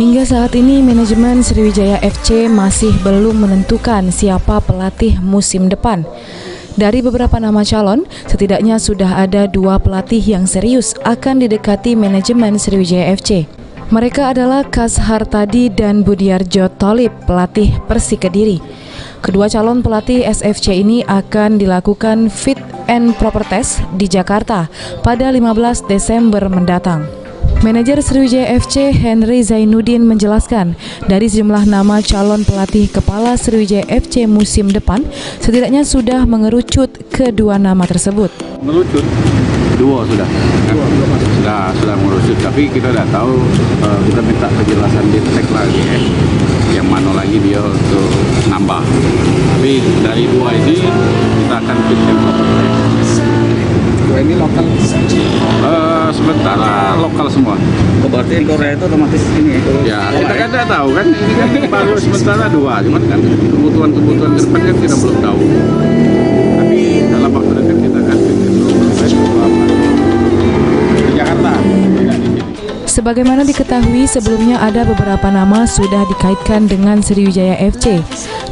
Hingga saat ini manajemen Sriwijaya FC masih belum menentukan siapa pelatih musim depan. Dari beberapa nama calon, setidaknya sudah ada 2 pelatih yang serius akan didekati manajemen Sriwijaya FC. Mereka adalah Kazhar Tadi dan Budiarjo Tholib, pelatih Persik Kediri. Kedua calon pelatih SFC ini akan dilakukan fit and proper test di Jakarta pada 15 Desember mendatang. Manajer Sriwijaya FC Henry Zainuddin menjelaskan, dari sejumlah nama calon pelatih kepala Sriwijaya FC musim depan, setidaknya sudah mengerucut ke 2 nama tersebut. Mengerucut? 2 sudah. Sudah mengerucut, tapi kita tidak tahu, kita minta penjelasan detail lagi ya. Yang mana lagi dia untuk nambah. Tapi dari 2 ini kita akan fit and proper test. 2 ini lokal? Sementara lokal semua. Berarti Korea itu otomatis ini ya? Kita kan tidak tahu kan, ini kan baru sementara 2, cuman kan kebutuhan ke depan kan kita belum tahu. Tapi dalam waktu dekat kita akan fit and proper test di Jakarta, tidak di sini. Sebagaimana diketahui sebelumnya ada beberapa nama sudah dikaitkan dengan Sriwijaya FC.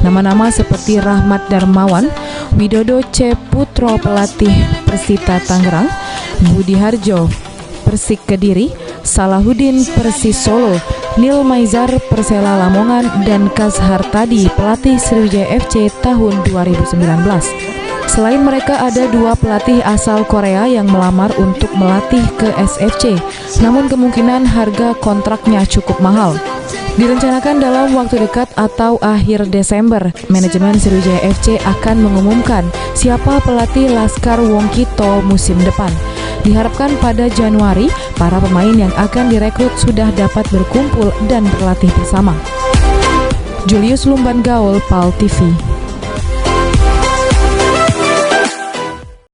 Nama-nama seperti Rahmat Darmawan, Widodo C. Putro pelatih Persita Tangerang, Budiarjo Persik Kediri, Salahuddin Persis Solo, Nil Maizar Persela Lamongan, dan Kazhar Tadi pelatih Sriwijaya FC tahun 2019. Selain mereka ada 2 pelatih asal Korea yang melamar untuk melatih ke SFC, namun kemungkinan harga kontraknya cukup mahal. Direncanakan dalam waktu dekat atau akhir Desember, manajemen Sriwijaya FC akan mengumumkan siapa pelatih Laskar Wongkito musim depan. Diharapkan pada Januari, para pemain yang akan direkrut sudah dapat berkumpul dan berlatih bersama. Julius Lumban Gaul, PAL TV.